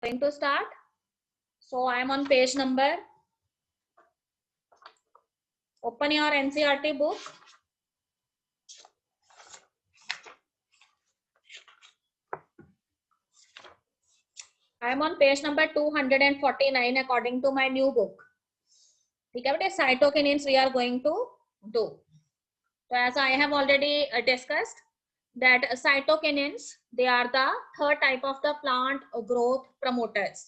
Going to start. So I am on page number. Open your NCERT book. I am on page number 249 according to my new book. ठीक है बेटे, cytokinins we are going to do. So as I have already discussed that cytokinins, they are the third type of the plant growth promoters.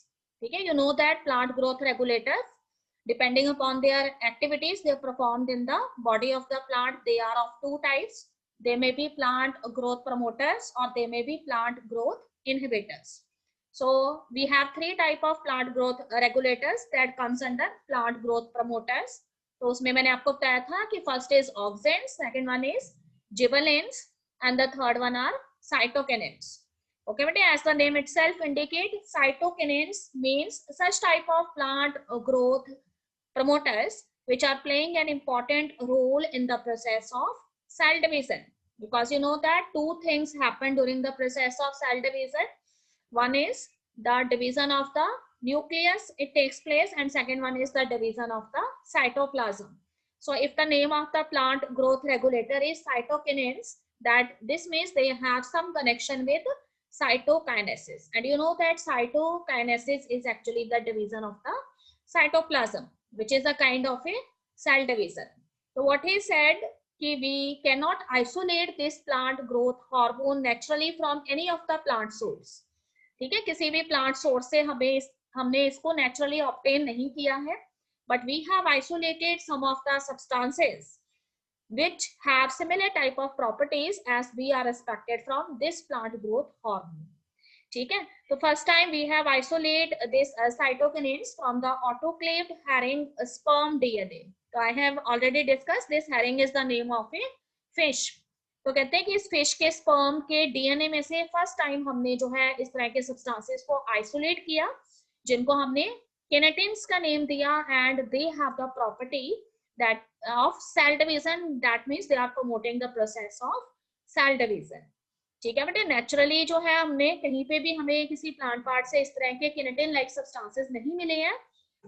ठीक है, you know that plant growth regulators, depending upon their activities they are performed in the body of the plant, they are of two types. They may be plant growth promoters or they may be plant growth inhibitors. So we have three type of plant growth regulators that comes under plant growth promoters. तो उसमें मैंने आपको बताया था कि first is auxins, second one is gibberellins, and the third one are cytokinins. Okay, but as the name itself indicates, cytokinins means such type of plant growth promoters which are playing an important role in the process of cell division. Because you know that two things happen during the process of cell division. One is the division of the nucleus, it takes place, and second one is the division of the cytoplasm. So if the name of the plant growth regulator is cytokinins, that this means they have some connection with cytokinesis. And you know that cytokinesis is actually the division of the cytoplasm, which is a kind of a cell division. So what he said, we cannot isolate this plant growth hormone naturally from any of the plant source. ठीक है, किसी भी plant source से हमने इसको naturally obtain नहीं किया है, but we have isolated some of the substances which have similar type of properties as we are expected from this plant growth hormone. ठीक है, तो first time we have isolate this cytokinins from the autoclaved herring sperm DNA. So I have already discussed this. Herring is the name of a fish. तो कहते हैं कि इस fish के sperm के डीएनए में से फर्स्ट टाइम हमने जो है इस तरह के सब्सटेंसेस को आइसोलेट किया, जिनको हमने किनेटिन्स का नेम दिया, and they have the property that of cell division, that means they are promoting the process of cell division. ठीक है बेटे, नेचुरली जो है हमने कहीं पे भी हमें किसी प्लांट पार्ट से इस तरह के किनेटिन लाइक सब्सटेंसेस नहीं मिले हैं,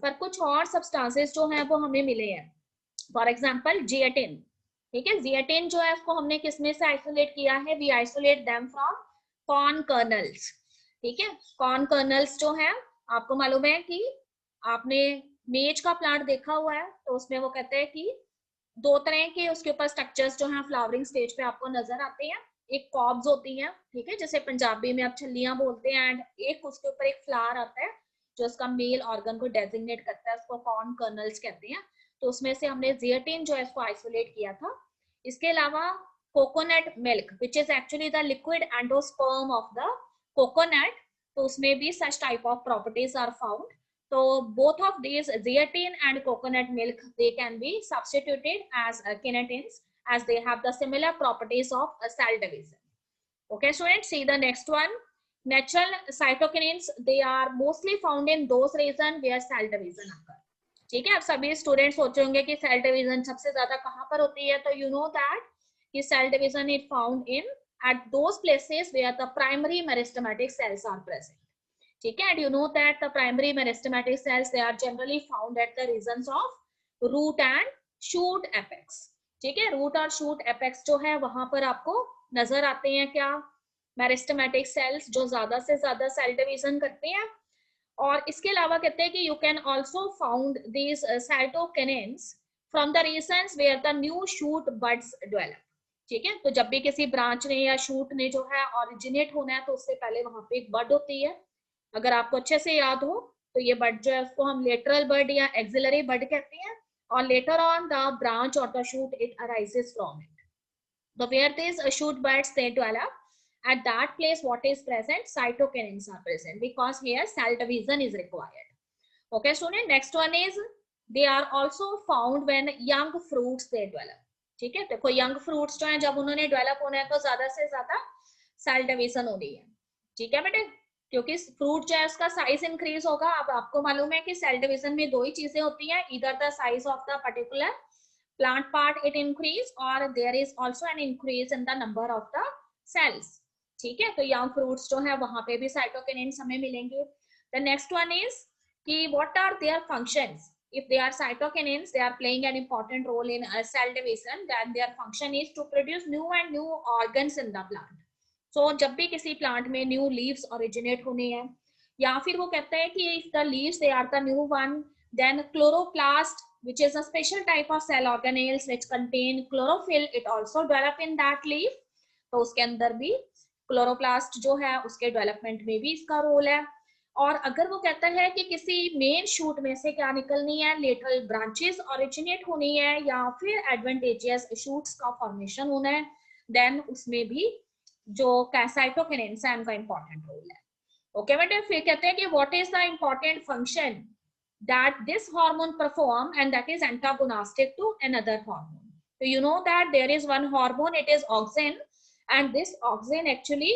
पर कुछ और सब्सटेंसेस जो है वो हमें मिले हैं. For example zeatin. ठीक है, जिएटिन जो है उसको हमने किसमें से आइसोलेट किया है? We isolate them from corn kernels. ठीक है, कॉर्न कर्नल्स जो है, आपको मालूम है कि आपने मेज का प्लांट देखा हुआ है, तो उसमें वो कहते हैं कि दो तरह के उसके ऊपर स्ट्रक्चर्स जो है फ्लावरिंग स्टेज पे आपको नजर आते हैं. एक कॉब्स होती है, ठीक है, जैसे पंजाबी में आप छल्लियां बोलते हैं, एंड एक उसके ऊपर एक फ्लावर आता है जो उसका मेल ऑर्गन को डेजिग्नेट करता है, उसको कॉर्न कर्नल्स कहते हैं. तो उसमें से हमने जिएटिन जो है इसको आइसोलेट किया था. इसके अलावा coconut milk which is actually the liquid endosperm of the coconut, तो उसमें भी such type of properties are found. तो both of these zeatin and coconut milk, they can be substituted as kinetins as they have the similar properties of cell division. Okay students, see the next one. Natural cytokinins, they are mostly found in those regions where cell division occur. ठीक है, अब सभी student सोचे होंगे कि cell division सबसे ज्यादा कहां पर होती है, तो यू नो दैट कि cell division is found in at those places where the primary meristematic cells are present. ठीक है, and you know that the primary meristematic cells they are generally found at the regions of root and shoot apex. ठीक है, root और shoot apex जो है वहां पर आपको नजर आते हैं क्या? मेरिस्टेमेटिक सेल्स जो ज्यादा से ज्यादा सेल डिवीजन करते हैं. और इसके अलावा कहते हैं कि you can also found these cytokinins from the regions where the new shoot buds develop. ठीक है, तो जब भी किसी ब्रांच ने या शूट ने जो है ऑरिजिनेट होना है, तो उससे पहले वहां पे एक बड होती है. अगर आपको अच्छे से याद हो तो ये बड जो है उसको हम लेटरल बड या एक्सिलरी बड कहते हैं, और लेटर ऑन द ब्रांच और the shoot it arises from it. तो where this shoot buds they develop, at that place what is present? Cytokinins are present because here cell division is required. Okay student, next one is they are also found when young fruits they develop. ठीक है, देखो young fruits जो है जब उन्होंने develop होना है तो ज्यादा से ज्यादा सेल डिवीजन हो रही है. ठीक है बेटे, क्योंकि फ्रूट जो है उसका साइज इंक्रीज होगा. अब आपको मालूम है कि सेल डिवीजन में दो ही चीजें होती हैं, इधर the size of the particular plant part it increase, और there is also an increase in the number of the cells. ठीक है, तो यंग फ्रूट्स जो है वहां पे भी साइटोकिनिन्स हमें मिलेंगे. The next one is कि what are their functions? If they are cytokinins, they are playing an important role in cell division. Then their function is to produce new and new organs in the plant. So जब भी किसी plant में new leaves originate होने हैं, या फिर वो कहते हैं कि if the leaves they are the new one, then chloroplast, which is a special type of cell organelles which contain chlorophyll, it also develop in that leaf. तो उसके अंदर भी क्लोरोप्लास्ट जो है उसके डेवलपमेंट में भी इसका रोल है. और अगर वो कहता है कि किसी मेन शूट में से क्या निकलनी है, लेटरल ब्रांचेस ओरिजिनेट होनी है या फिर एडवांटेजियस शूट्स का फॉर्मेशन होना है, देन उसमें भी जो साइटोकिनेन्स है उनका इंपॉर्टेंट रोल है. ओके बेटे, फिर कहते हैं कि what is the important function that this hormone perform and that is antagonistic to another hormone. So you know that there is one hormone, it is auxin, and this auxin actually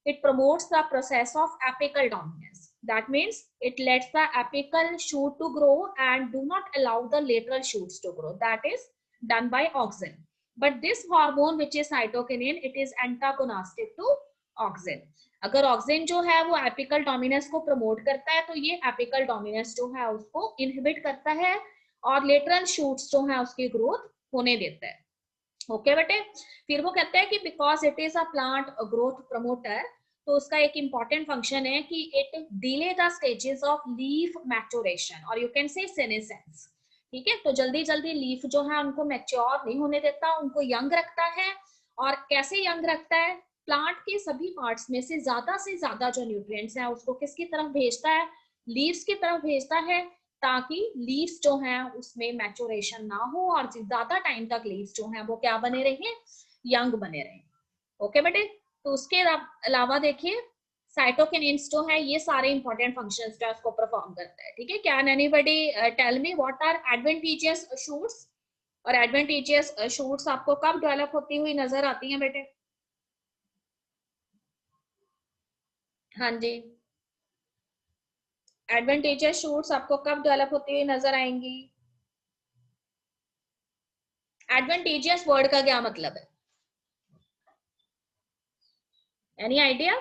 it promotes the process of apical dominance. That means it lets the apical shoot to grow and do not allow the lateral shoots to grow. That is done by auxin. But this hormone which is cytokinin, it is antagonistic to auxin. अगर auxin जो है वो apical dominance को promote करता है, तो ये apical dominance जो है उसको inhibit करता है और lateral shoots जो है उसकी growth होने देता है. ओके बेटे, फिर वो कहते हैं कि because it is a plant growth promoter, तो उसका एक इंपॉर्टेंट फंक्शन है कि it delay the stages of leaf maturation और यू कैन से सेनेसेंस. ठीक है, तो जल्दी जल्दी लीफ जो है उनको मैच्योर नहीं होने देता, उनको यंग रखता है. और कैसे यंग रखता है? प्लांट के सभी पार्ट्स में से ज्यादा जो न्यूट्रिएंट्स है उसको किसकी तरफ भेजता है? लीव्स की तरफ भेजता है, ताकि लीव्स जो हैं उसमें मैच्योरेशन ना हो और ज्यादा टाइम तक लीव्स जो हैं वो क्या बने रहें? यंग बने रहें. ओके बेटे, तो उसके अलावा देखिए साइटोकिनेन्स जो है ये सारे इंपॉर्टेंट फंक्शंस जो उसको परफॉर्म करता है. ठीक है, can anybody tell me what are advantageous shoots? और एडवांटेजियस शूट्स आपको कब डेवलप होती हुई नजर आती हैं बेटे? हाँ जी, एडवांटेजियस शूट्स आपको कब डेवलप होती हुई नजर आएंगी? एडवांटेजियस वर्ड का क्या मतलब है? Any idea?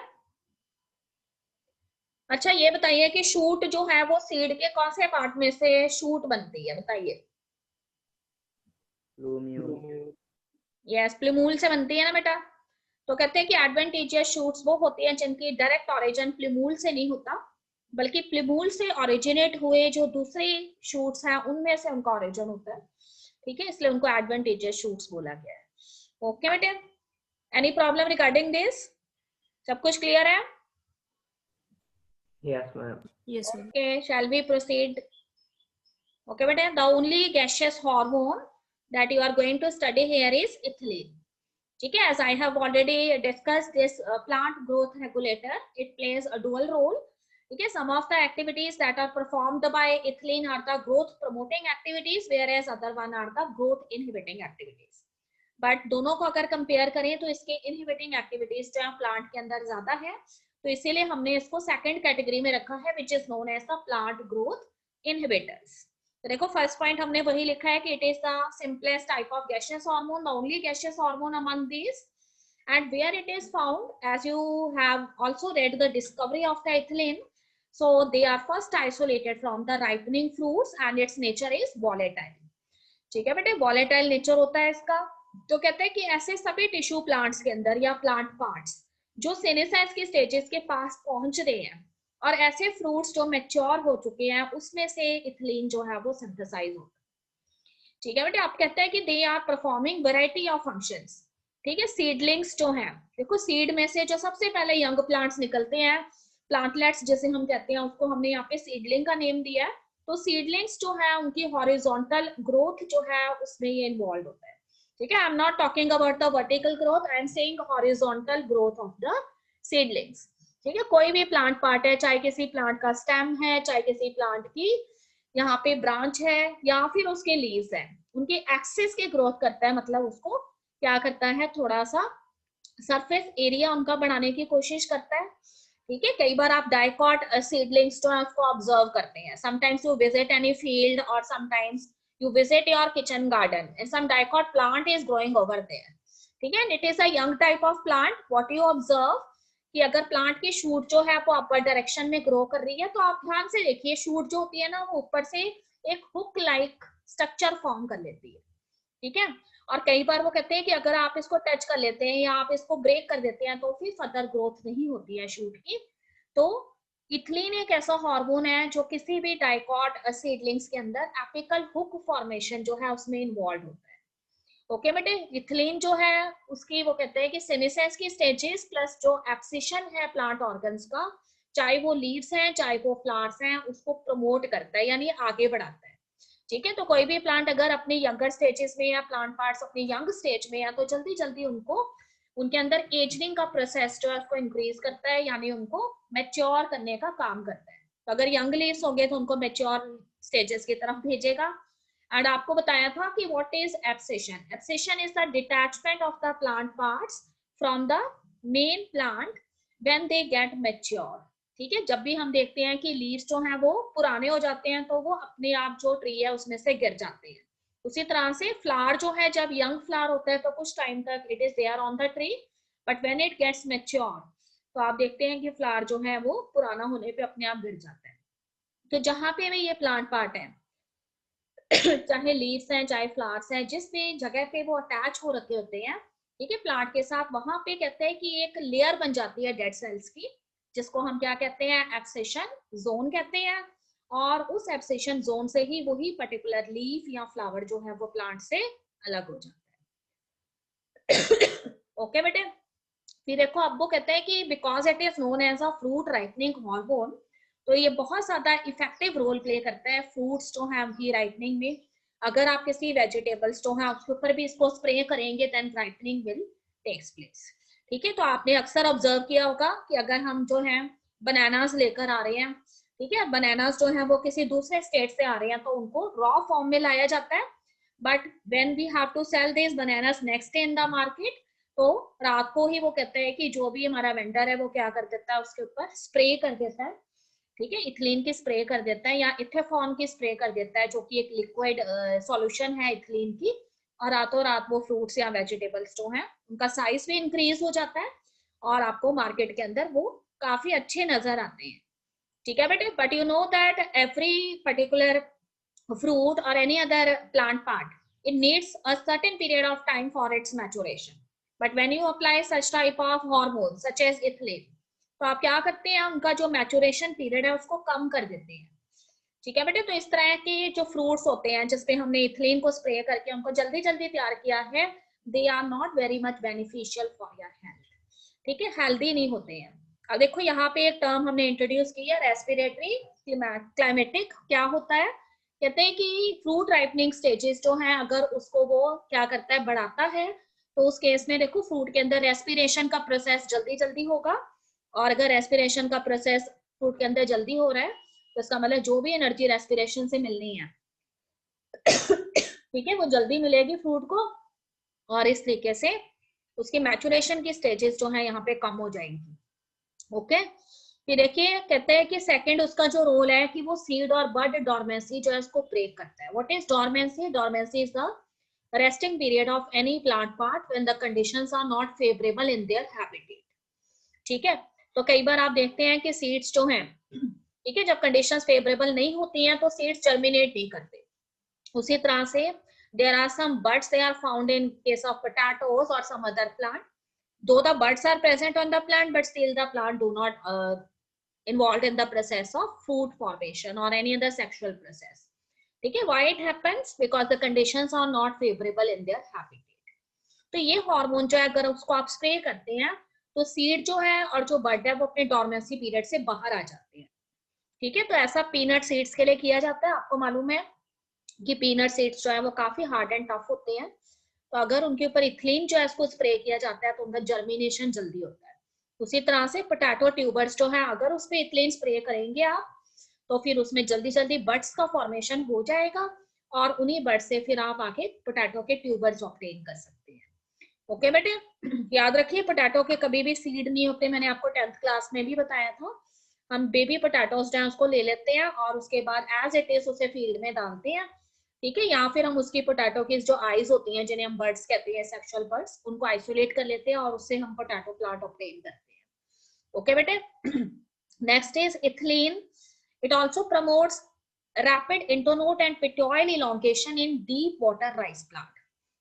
अच्छा ये बताइए कि शूट जो है वो सीड के कौन से पार्ट में से शूट बनती है, बताइए. यस, प्लूम्यूल से बनती है ना बेटा. तो कहते हैं कि एडवांटेजियस शूट्स वो होती हैं जिनकी डायरेक्ट ओरिजिन प्लूम्यूल से नहीं होता, बल्कि प्लूम्यूल से ओरिजिनेट हुए जो दूसरे शूट्स हैं उनमें से उनका ओरिजिन होता है. ठीक है, इसलिए उनको एडवांटेजियस शूट्स बोला गया है. ओके बेटे, एनी प्रॉब्लम रिगार्डिंग दिस? सब कुछ क्लियर है? Yes, ma'am. Yes, ma'am. Okay, shall we proceed? Okay, but the only gaseous hormone that you are going to study here is ethylene. Okay, as I have already discussed this plant growth regulator, it plays a dual role. Okay, some of the activities that are performed by ethylene are the growth promoting activities, whereas other one are the growth inhibiting activities. But दोनों को अगर compare करें तो इसके inhibiting activities जो plant के अंदर ज्यादा है, तो इसीलिए हमने इसको सेकंड कैटेगरी में रखा है, which is known as the plant growth inhibitors. तो देखो फर्स्ट पॉइंट हमने वही लिखा है कि it is the simplest type of gaseous hormone, the only gaseous hormone among these, and where it is found, as you have also read the discovery of the ethylene, so they are first isolated from the ripening fruits and its nature is volatile. ठीक है बेटे, volatile nature होता है इसका. तो कहते हैं कि ऐसे सभी टिश्यू प्लांट्स के अंदर या प्लांट पार्ट्स जो सेनेसाइज के स्टेजेस के पास पहुंच रहे हैं और ऐसे फ्रूट्स जो मैच्योर हो चुके हैं उसमें से इथिलीन जो है वो सिंथेसाइज होता है. ठीक है बेटे, आप कहते हैं कि they are performing variety of functions. ठीक है, सीडलिंग्स जो हैं, देखो सीड में से जो सबसे पहले यंग प्लांट्स निकलते हैं, प्लांटलेट्स जैसे हम कहते हैं, उसको हमने यहाँ पे सीडलिंग का नेम दिया है. तो सीडलिंग्स जो है उनकी हॉरिजॉन्टल ग्रोथ जो है उसमें ये इन्वॉल्व होता है. ठीक है, I am not talking about the vertical growth, I am saying horizontal growth of the seedlings. ठीक है, कोई भी प्लांट पार्ट है, चाहे किसी प्लांट का स्टेम है, चाहे किसी प्लांट की यहाँ पे ब्रांच है या फिर उसके लीव्स हैं, उनके एक्सिस के ग्रोथ करता है, मतलब उसको क्या करता है, थोड़ा सा सरफेस एरिया उनका बढ़ाने की कोशिश करता है. ठीक है, कई बार आप डाइकॉट सीडलिंग्स जो है उसको ऑब्जर्व करते हैं. Sometimes you visit any field और sometimes you visit your kitchen garden and some dicot plant is growing over there. ठीक है, and it is a young type of plant. What you observe कि अगर plant की shoot जो है वो upper direction में ग्रो कर रही है तो आप ध्यान से देखिए शूट जो होती है ना वो ऊपर से एक हुक लाइक स्ट्रक्चर फॉर्म कर लेती है, ठीक है। और कई बार वो कहते हैं कि अगर आप इसको टच कर लेते हैं या आप इसको ब्रेक कर देते हैं तो फिर फर्दर ग्रोथ नहीं होती है शूट की। तो इथिलीन एक ऐसा हार्मोन है जो किसी भी डाइकॉट सीडलिंग्स के अंदर एपिकल हुक फॉर्मेशन जो है उसमें इन्वॉल्व होता है। ओके बेटे, इथिलीन जो है उसकी वो कहते हैं कि सेनेसेंस की स्टेजेस प्लस जो एब्सिशन है प्लांट ऑर्गन्स का, चाहे वो लीव्स हैं चाहे वो फ्लावर्स हैं, उसको प्रमोट करता है यानी आगे बढ़ाता है, ठीक है। तो कोई भी प्लांट अगर अपने यंगर स्टेजेस में या प्लांट पार्ट्स अपने यंग स्टेज में है तो जल्दी जल्दी उनको उनके अंदर एजिंग का प्रोसेस जो है उसको इंक्रीज करता है यानी उनको मैच्योर करने का काम करता है। तो अगर यंग लीव्स होंगे तो उनको मैच्योर स्टेजेस की तरफ भेजेगा। एंड आपको बताया था कि what is abscission. Abscission is the detachment of the plant parts from the main plant when they get mature, ठीक है। जब भी हम देखते हैं कि लीव्स जो हैं वो पुराने हो जाते हैं तो वो अपने आप जो ट्री है उसमें से गिर जाते हैं। उसी तरह से फ्लावर जो है जब यंग फ्लावर होता है तो कुछ टाइम तक it is there on the tree, but when it gets mature तो आप देखते हैं कि फ्लावर जो है वो पुराना होने पे अपने आप गिर जाता है। तो जहां पे भी ये प्लांट पार्ट है चाहे लीव्स हैं चाहे फ्लावर्स हैं, जिस भी जगह पे वो अटैच हो रखे होते हैं, ठीक है, प्लांट के साथ, वहां पे कहते हैं कि एक लेयर बन जाती है डेड सेल्स की, जिसको हम क्या कहते हैं, एब्सेशन जोन कहते हैं। और उस एब्सेशन जोन से ही वही पर्टिकुलर लीफ या फ्लावर जो है वो प्लांट से अलग हो जाता है। ओके बेटे, फिर देखो अब वो कहते हैं कि because it is known as a fruit ripening hormone, तो ये बहुत ज्यादा इफेक्टिव रोल प्ले करता है फ्रूट्स जो है उनकी राइटनिंग में। अगर आप किसी वेजिटेबल्स जो है उसके ऊपर भी इसको स्प्रे करेंगे then ripening will takes place, ठीक है। तो आपने अक्सर ऑब्जर्व किया होगा कि अगर हम जो है बनानास लेकर आ रहे हैं, ठीक है, बनानास जो है वो किसी दूसरे स्टेट से आ रहे हैं तो उनको रॉ फॉर्म में लाया जाता है, but when we have to sell this bananas next day in the market, तो रात को ही वो कहते हैं कि जो भी हमारा वेंडर है वो क्या कर देता है उसके ऊपर स्प्रे कर देता है, ठीक है, इथिलीन की स्प्रे कर देता है या इथेफॉन की स्प्रे कर देता है जो कि एक लिक्विड सॉल्यूशन है इथिलीन की, और रातों रात वो फ्रूट्स या वेजिटेबल्स जो हैं उनका साइज भी इंक्रीज हो जाता है और आपको मार्केट के अंदर वो काफी अच्छे नजर आते हैं, ठीक है बेटे। But you know that every particular fruit or any other plant part, it needs a certain period of time for its maturation, but when you apply such type of hormones such as ethylene, तो आप क्या करते हैं, उनका जो maturation period है उसको कम कर देते हैं, ठीक है बेटे। तो इस तरह के जो फ्रूट्स होते हैं जिसपे हमने इथिलीन को स्प्रे करके उनको जल्दी जल्दी तैयार किया है, they are not very much beneficial for your health, ठीक है, हेल्दी नहीं होते हैं। अब देखो यहाँ पे एक टर्म हमने इंट्रोड्यूस की है, रेस्पिरेटरी क्लाइमेटिक। क्या होता है, कहते हैं कि फ्रूट राइपनिंग स्टेजेस जो है अगर उसको वो क्या करता है, बढ़ाता है, तो उस केस में देखो फ्रूट के अंदर रेस्पिरेशन का प्रोसेस जल्दी जल्दी होगा, और अगर रेस्पिरेशन का प्रोसेस फ्रूट के अंदर जल्दी हो रहा है तो इसका मतलब जो भी एनर्जी रेस्पिरेशन से मिलनी है ठीक है, वो जल्दी मिलेगी फ्रूट को, और इस तरीके से उसकी मैचुरेशन की स्टेजेस जो है यहाँ पे कम हो जाएंगी। ओके, फिर देखिए कहते हैं कि सेकंड उसका जो रोल है कि वो सीड और बड डॉर्मेंसी जो है उसको ब्रेक करता है। What is dormancy? Dormancy is the resting period of any plant part when the conditions are not favourable in their habitat, ठीक है। तो कई बार आप देखते हैं कि सीड्स जो हैं, ठीक है, जब कंडीशंस फेवरेबल नहीं होती हैं तो सीड्स जर्मिनेट नहीं करते। उसी तरह से there are some buds, they are found in case of potatoes or some other plant, though the buds are present on the plant but still the plant do not involved in the process of food formation or any other sexual process, ठीक है। why it happens? Because the conditions are not favorable in their habitat। तो ये hormone जो है अगर उसको आप spray करते हैं तो सीड जो है और जो बड है वो अपने डॉर्मेंसी पीरियड से बाहर आ जाते हैं, ठीक है। तो ऐसा पीनट सीड्स के लिए किया जाता है। आपको मालूम है कि पीनट सीड्स जो है वो काफी हार्ड एंड टफ होते हैं, तो अगर उनके ऊपर इथिलीन जो है इसको स्प्रे किया जाता है तो उनका जर्मिनेशन जल्दी होता है। उसी तरह से पोटैटो ट्यूबर्स जो है अगर उस पर इथिलीन स्प्रे करेंगे आप तो फिर उसमें जल्दी जल्दी बड्स का फॉर्मेशन हो जाएगा और उन्हीं बड्स से फिर आप आगे पोटैटो के ट्यूबर्स ऑब्टेन कर सकते हैं। ओके बेटे, याद रखिए पोटैटो के कभी भी सीड नहीं होते, मैंने आपको 10th क्लास में भी बताया था। हम बेबी पोटैटोस जो है उसको ले लेते हैं और उसके बाद एज इट इज उसे फील्ड में डालते हैं, ठीक है, या फिर हम उसकी पोटैटो की जो आईज होती हैं जिन्हें हम बर्ड्स कहते हैं, सेक्सुअल बर्ड्स, उनको आइसोलेट कर लेते हैं और उससे हम पोटैटो प्लांट ऑब्टेन करते हैं। Okay बेटे. Next is ethylene. It also promotes rapid internode and petiole elongation in deep water rice plant.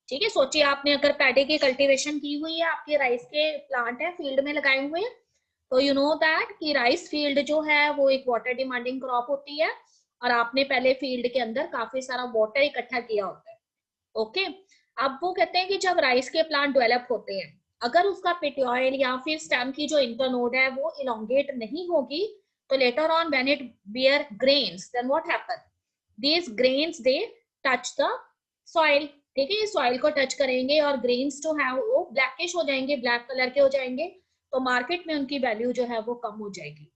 ठीक है, सोचिए आपने अगर पैडी की कल्टीवेशन की हुई है, आपके राइस के प्लांट है फील्ड में लगाए हुए, तो यू नो दैट कि राइस फील्ड जो है वो एक वाटर डिमांडिंग क्रॉप होती है और आपने पहले फील्ड के अंदर काफी सारा वाटर इकट्ठा किया होता है. ओके, अब वो कहते हैं कि जब राइस के प्लांट डेवलप होते हैं, अगर उसका पेटियोल या फिर स्टेम की जो इंटरनोड है वो इलोंगेट नहीं होगी, तो later on when it bear grains, then what happen, these grains they touch the soil. ठीक है, ये सॉइल को टच करेंगे और ग्रेन्स जो है वो ब्लैकिश हो जाएंगे, ब्लैक कलर के हो जाएंगे, तो मार्केट में उनकी वैल्यू जो है वो कम हो जाएगी.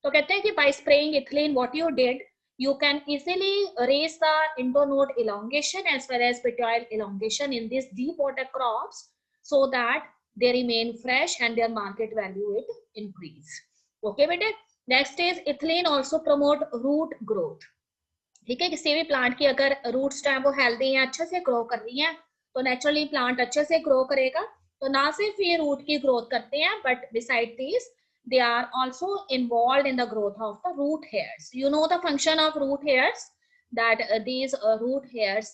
तो कहते हैं कि bye spraying ethylene what you did, you can easily raise the internode elongation as well as petiole elongation in these deep water crops so that they remain fresh and their market value it increase. Okay bete. Next is ethylene also promote root growth. ठीक है, किसी भी plant की अगर root stem वो healthy है, अच्छे से ग्रो कर रही है, तो नेचुरली प्लांट अच्छे से ग्रो करेगा. तो ना सिर्फ ये रूट की ग्रोथ करते हैं, but beside this they are also involved in the growth of the root hairs. You know the function of root hairs, that these root hairs,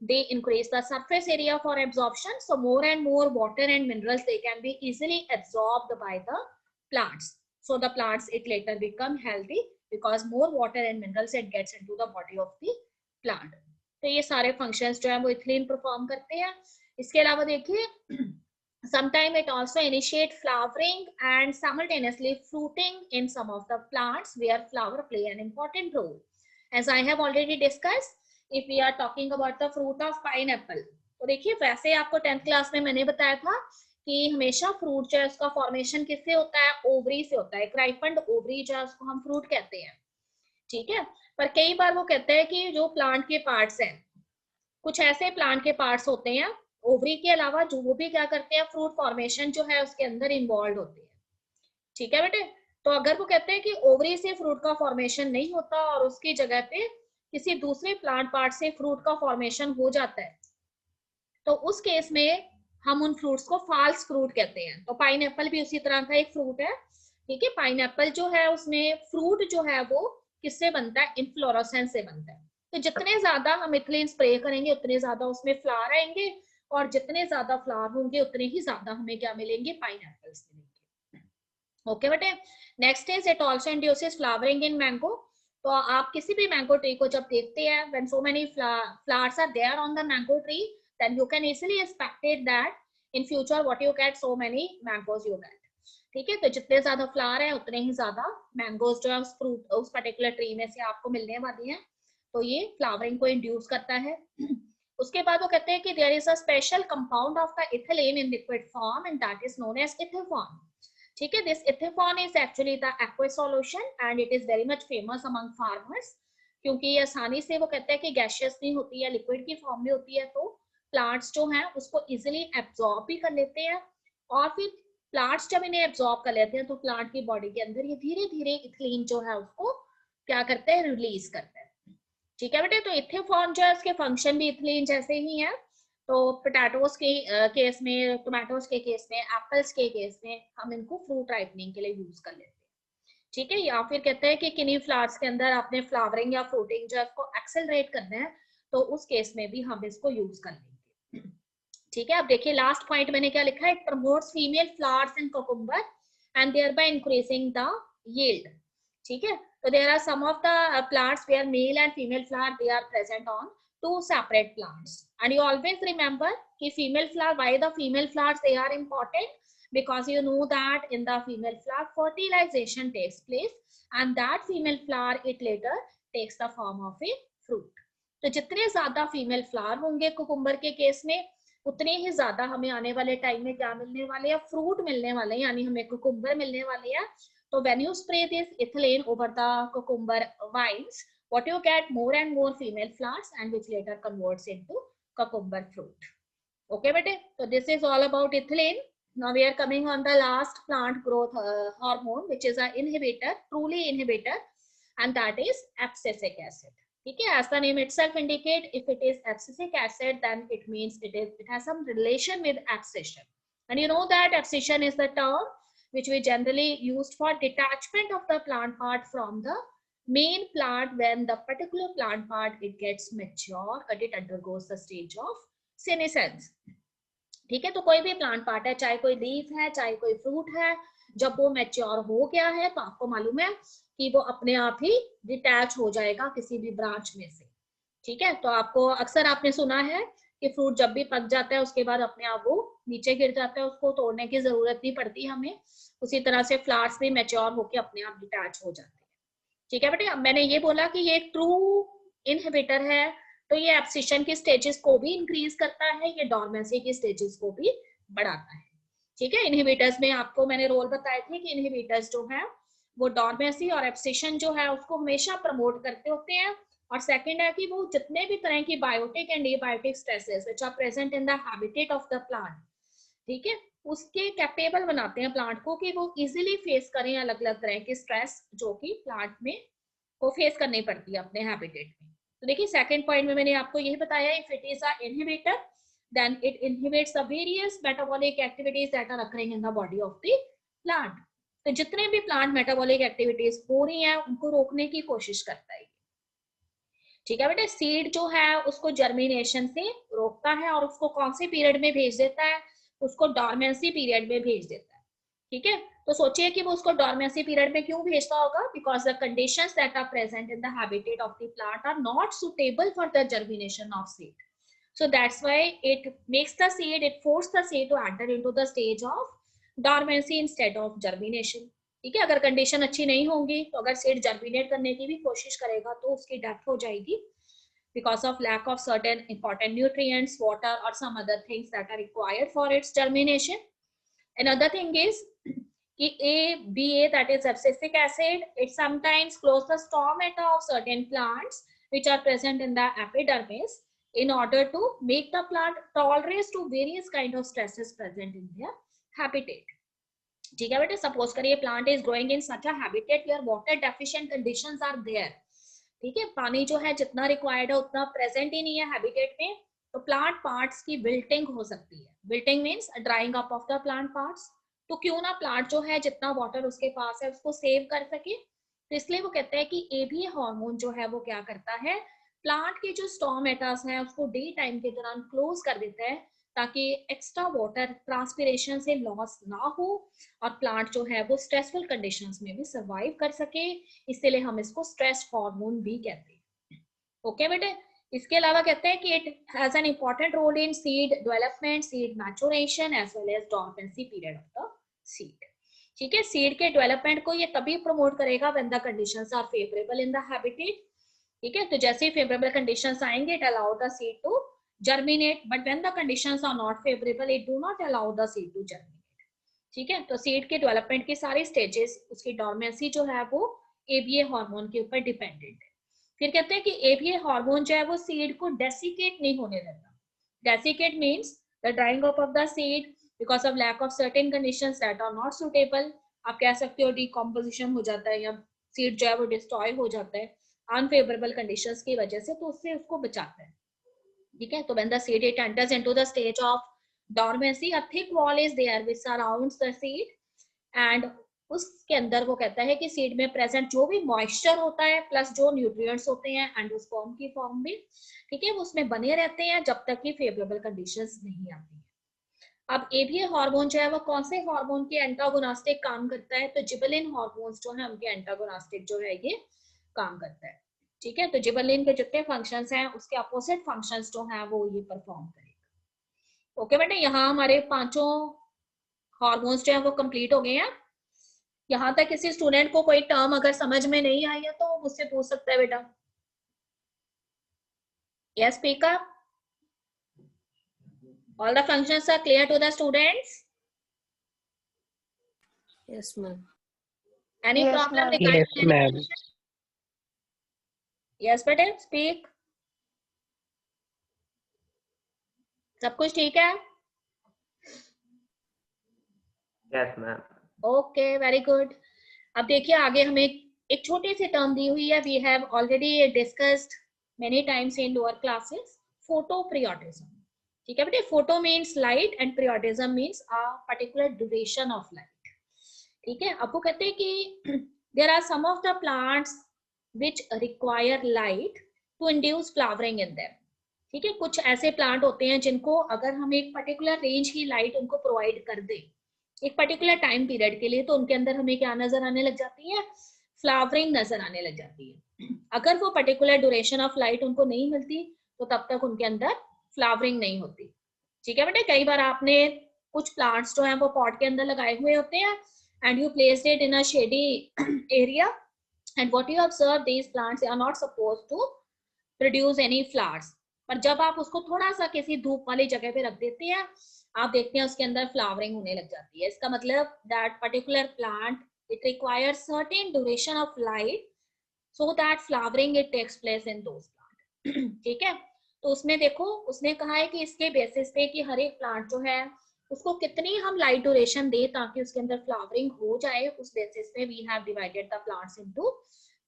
they increase the surface area for absorption, so more and more water and minerals they can be easily absorbed by the plants, so the plants it later become healthy because more water and minerals it gets into the body of the plant. तो ये सारे functions जो है वो ethylene perform करते हैं. इसके अलावा देखिए, sometimes it also initiate flowering and simultaneously fruiting in some of the plants where flower play an important role. As I have already discussed, if we are talking about the fruit of pineapple, तो देखिए वैसे आपको 10th class में मैंने बताया था कि हमेशा फ्रूट जो है उसका फॉर्मेशन किससे होता है, ओवरी से होता है. एक राइपन्ड ओवरी जो है उसको हम फ्रूट कहते हैं. ठीक है, पर कई बार वो कहते हैं कि जो प्लांट के पार्ट्स हैं, कुछ ऐसे प्लांट के पार्ट्स होते हैं ओवरी के अलावा जो वो भी क्या करते हैं, फ्रूट फॉर्मेशन जो है उसके अंदर इन्वॉल्व होती है. ठीक है बेटे. तो अगर वो कहते हैं कि ओवरी से फ्रूट का फॉर्मेशन नहीं होता और उसकी जगह पे किसी दूसरे प्लांट पार्ट से फ्रूट का फॉर्मेशन हो जाता है, तो उस केस में हम उन फ्रूट्स को फॉल्स फ्रूट कहते हैं. तो पाइनएप्पल भी उसी तरह का एक फ्रूट है. ठीक है, पाइनएप्पल जो है उसमें फ्रूट जो है वो किससे बनता है, इनफ्लोरेसेंस से बनता है. तो जितने ज्यादा हम इथिलीन स्प्रे करेंगे उतने ज्यादा उसमें फ्लावर आएंगे, और जितने ज्यादा फ्लावर होंगे उतने ही ज्यादा हमें क्या मिलेंगे, पाइनएप्पल्स मिलेंगे. ओके बेटे. Next is it also induces flowering in mango. तो आप किसी भी मैंगो ट्री को जब देखते हैं, when so many flowers are there on the mango tree, then you can easily expected that in future what you get, so many mangoes you get. ठीक है, तो जितने ज्यादा फ्लावर है उतने ही ज्यादा मैंगोज जो है उस फ्रूट उस पर्टिकुलर ट्री में से आपको मिलने वाली है. तो ये फ्लावरिंग को इंड्यूस करता है. उसके बाद वो कहते हैं कि there is a special compound of the ethylene in liquid form and that is known as ethephon. ठीक है, this ethephon is actually the aqueous solution and it is very much famous among farmers, क्योंकि ये आसानी से वो कहते हैं कि गैसियस नहीं होती है, लिक्विड की फॉर्म में होती है, तो प्लांट्स जो हैं उसको इजिली एब्जॉर्ब भी कर लेते हैं. और फिर प्लांट्स जब इन्हें एब्जॉर्ब कर लेते हैं तो प्लांट की बॉडी के अंदर ये धीरे धीरे इथिलीन जो है उसको क्या करते हैं, रिलीज करते हैं. ठीक है बेटे. तो इथेफॉन जो है उसके फंक्शन भी इथिलीन जैसे ही है. तो पोटैटोज के केस में, टोमेटोज के केस में, एप्पल्स के केस में हम इनको फ्रूट राइपनिंग के लिए यूज कर लेते हैं. ठीक है, या फिर कहते हैं कि किन्हीं फ्लावर्स के अंदर आपने फ्लावरिंग या फ्रूटिंग जो है उसको एक्सेलरेट करना है, तो उस केस में भी हम इसको यूज कर लेंगे. ठीक है, अब देखिए लास्ट पॉइंट मैंने क्या लिखा है, it promotes female flowers in cucumber and thereby increasing the yield. ठीक है, so there are some of the plants where male and female flower they are present on two separate plants. And you always remember ki female flower, why the female flowers they are important, because you know that in the female flower fertilization takes place and that female flower it later takes the form of a fruit. तो जितने ज्यादा female flower होंगे cucumber के case में, उतने ही ज्यादा हमें आने वाले टाइम में क्या मिलने वाले हैं, फ्रूट मिलने वाले हैं, यानी हमें कुकुम्बर मिलने वाले हैं. So when you spray this ethylene over the cucumber vines, what you get, more and more female flowers, and which later converts into cucumber fruit. Okay bete. So this is all about ethylene. Now we are coming on the last plant growth hormone, which is an inhibitor, truly inhibitor, and that is abscisic acid. Okay, as the name itself indicate, if it is abscisic acid, then it means it has some relation with abscission. And you know that abscission is the term which we generally used for detachment of the plant part from the main plant when the particular plant part it gets mature and it undergoes the stage of senescence. ठीक है, तो कोई भी plant part है, चाहे कोई leaf है, चाहे कोई फ्रूट है, जब वो मैच्योर हो गया है तो आपको मालूम है कि वो अपने आप ही डिटैच हो जाएगा किसी भी ब्रांच में से। ठीक है, तो आपको अक्सर आपने सुना है कि फ्रूट जब भी पक जाता है उसके बाद अपने आप वो नीचे गिर जाता है, उसको तोड़ने की जरूरत नहीं पड़ती हमें। उसी तरह से फ्लावर्स भी मैच्योर होकर अपने आप डिटैच हो जाते हैं। ठीक है बेटे, अब मैंने ये बोला कि ये ट्रू इनहिबिटर है, तो ये एब्सिशन की स्टेजेस को भी इंक्रीज करता है, ये डॉर्मेंसी की स्टेजेस को भी बढ़ाता है। ठीक है, इनहिबिटर्स में आपको मैंने रोल बताए थे कि इनहिबिटर्स जो है वो डॉर्मेंसी और एब्सिशन जो है उसको हमेशा प्रमोट करते होते हैं। और सेकंड है कि वो जितने भी तरह की biotic and abiotic stresses which are present in the habitat of the plant, ठीक है, उसके कैपेबल बनाते हैं प्लांट को कि वो इजीली फेस करें अलग अलग तरह के स्ट्रेस जो कि प्लांट में को फेस करनी पड़ती है अपने हैबिटेट में। तो देखिए सेकंड पॉइंट में मैंने आपको यही बताया, if it is a inhibitor then it inhibits the various metabolic activities that are occurring in the body of the plant. तो जितने भी प्लांट मेटाबॉलिक एक्टिविटीज हो रही हैं उनको रोकने की कोशिश करता है। ठीक है बेटे, सीड जो है उसको जर्मिनेशन से रोकता है और उसको कौन से पीरियड में भेज देता है, उसको डॉर्मेंसी पीरियड में भेज देता है। ठीक है, तो सोचिए कि वो उसको डॉर्मेंसी पीरियड में क्यों भेजता होगा, because the conditions that are present in the habitat of the plant are not suitable for the germination of seed. So that's why it makes the seed, it forces the seed to enter into the stage of dormancy instead of germination. ठीक है, अगर condition अच्छी नहीं होगी तो अगर seed germinate करने की भी कोशिश करेगा तो उसकी डेथ हो जाएगी because of lack of certain important nutrients, water or some other things that are required for its germination. Another thing is BA, that is abscisic acid, it sometimes closes the stomata of certain plants which are present in the epidermis in order to make the plant tolerate to various kind of stresses present in their habitat. ठीक है बेटे, suppose करिए plant is growing in such a habitat where water deficient conditions are there. ठीक है, पानी जो है जितना रिक्वायर्ड है उतना प्रेजेंट ही नहीं है हैबिटेट में, तो प्लांट पार्ट्स की विल्टिंग हो सकती है। Wilting means drawing up of the plant parts. तो क्यों ना प्लांट जो है जितना वाटर उसके पास है उसको सेव कर सके, तो इसलिए वो कहते हैं कि ABA हार्मोन जो है वो क्या करता है, प्लांट के जो स्टोमेटास हैं उसको डे टाइम के दौरान क्लोज कर देता है ताकि एक्स्ट्रा वाटर ट्रांसपिरेशन से लॉस ना हो और प्लांट जो है वो स्ट्रेसफुल कंडीशंस में भी सर्वाइव कर सके। इसीलिए हम इसको स्ट्रेस हार्मोन भी कहते हैं। ओके बेटे, इसके अलावा कहते हैं कि it has an important role in seed development, seed maturation as well as dormancy period of the seed. ठीक है, सीड के डेवलपमेंट को ये तभी प्रमोट करेगा when the conditions are favourable in the habitat. ठीक है, तो जैसे ही फेवरेबल कंडीशंस आएंगे it allow the seed to germinate, but when the conditions are not favorable it do not allow the seed to germinate. ठीक है, तो seed के डेवलपमेंट की सारी स्टेजेस उसकी डॉर्मेंसी जो है वो ABA हार्मोन के ऊपर डिपेंडेंट है। फिर कहते हैं कि ABA हार्मोन जो है वो सीड को डेसिकेट नहीं होने देता। Desiccate means the drying up of the seed because of lack of certain conditions that are not suitable. आप कह सकते हो डिकम्पोजिशन हो जाता है या सीड जो है वो डिस्ट्रॉय हो जाता है अनफेवरेबल कंडीशंस की वजह से, तो उससे उसको बचाता है। ठीक है, तो when the seed it enters into the stage of dormancy, a thick wall is there which surrounds the seed and उसके अंदर वो कहता है कि सीड में प्रेजेंट जो भी मॉइस्चर होता है प्लस जो न्यूट्रिएंट्स होते हैं एंडोस्पर्म की फॉर्म में, ठीक है, वो उसमें बने रहते हैं जब तक कि फेवरेबल कंडीशंस नहीं आती है। अब ABA हार्मोन जो है वो कौन से हार्मोन के एंटागोनिस्टिक काम करता है, तो जिबरेलिन हार्मोन्स जो है उनके एंटागोनिस्टिक जो है ये काम करता है। ठीक है, तो जिबरेलिन के जितने फंक्शंस हैं उसके अपोजिट फंक्शंस जो हैं वो ये परफॉर्म करेगा। ओके बेटे, यहाँ हमारे पांचों हार्मोन्स जो है वो कंप्लीट हो गए हैं। यहाँ तक किसी स्टूडेंट को कोई टर्म अगर समझ में नहीं आई है तो मुझसे पूछ सकता है बेटा। Yes speak up. All the functions are clear to the students? Yes, ma'am. Any problem regarding? Yes, ma'am. Yes बेटे स्पीक। सब कुछ ठीक है? Yes, ma'am. Okay very good. अब देखिए आगे हमें एक छोटी सी टर्म दी हुई है, we have already discussed many times in lower classes, photoperiodism. ठीक है बेटे, photo means light and periodism means a particular duration of light. ठीक है, अब वो कहते हैं कि there are some of the plants which require light to induce flowering in them. ठीक है, कुछ ऐसे प्लांट होते हैं जिनको अगर हम एक पर्टिकुलर रेंज की लाइट उनको प्रोवाइड कर दें एक पर्टिकुलर टाइम पीरियड के लिए, तो उनके अंदर हमें क्या नजर आने लग जाती है, फ्लावरिंग नजर आने लग जाती है। अगर वो पर्टिकुलर ड्यूरेशन ऑफ लाइट उनको नहीं मिलती तो तब तक उनके अंदर फ्लावरिंग नहीं होती। ठीक है बेटे, कई बार आपने कुछ प्लांट्स जो हैं वो पॉट के अंदर लगाए हुए होते हैं and you placed it in a shady area, and what you observe, these plants are not supposed to produce any flowers, पर जब आप उसको थोड़ा सा किसी धूप वाली जगह पे रख देते हैं, आप देखते हैं उसके अंदर फ्लावरिंग होने लग जाती है। इसका मतलब that particular plant it requires certain duration of light so that flowering it takes place in those plant। ठीक है, तो उसमें देखो उसने कहा है कि इसके बेसिस पे कि हर एक प्लांट जो है उसको कितनी हम लाइट ड्यूरेशन दे ताकि उसके अंदर फ्लावरिंग हो जाए, उस बेसिस पे we have divided the plants into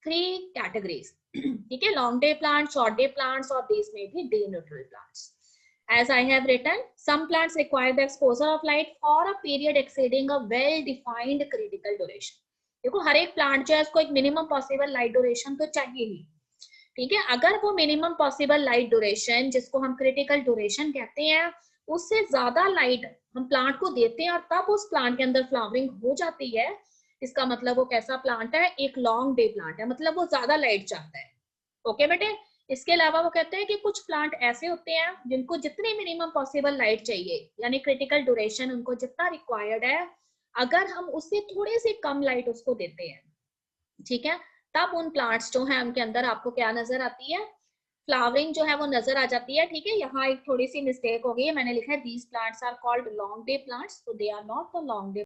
3 categories. ठीक है, long day plant, short day plants और दिस में भी day neutral plants. As I have written, some plants require the exposure of light for a period exceeding a well-defined critical duration। देखो हर एक plant जो है उसको एक मिनिमम पॉसिबल लाइट ड्यूरेशन तो चाहिए ही। ठीक है, अगर वो मिनिमम पॉसिबल लाइट ड्यूरेशन जिसको हम क्रिटिकल ड्यूरेशन कहते हैं उससे ज्यादा लाइट हम प्लांट को देते हैं और तब उस प्लांट के अंदर फ्लावरिंग हो जाती है, इसका मतलब वो कैसा प्लांट है, एक लॉन्ग डे प्लांट है, मतलब वो ज्यादा लाइट चाहता है। ओके बेटे, इसके अलावा वो कहते हैं कि कुछ प्लांट ऐसे होते हैं जिनको जितनी मिनिमम पॉसिबल लाइट चाहिए यानी क्रिटिकल ड्यूरेशन उनको जितना रिक्वायर्ड है, अगर हम उससे थोड़ी सी कम लाइट उसको देते हैं, ठीक है, तब उन प्लांट्स जो है उनके अंदर आपको क्या नजर आती है, फ्लावरिंग जो है वो नजर आ जाती है। ठीक है, यहाँ एक थोड़ी सी मिस्टेक हो गई है, मैंने लिखा है these plants are called long day plants, तो they are not the long day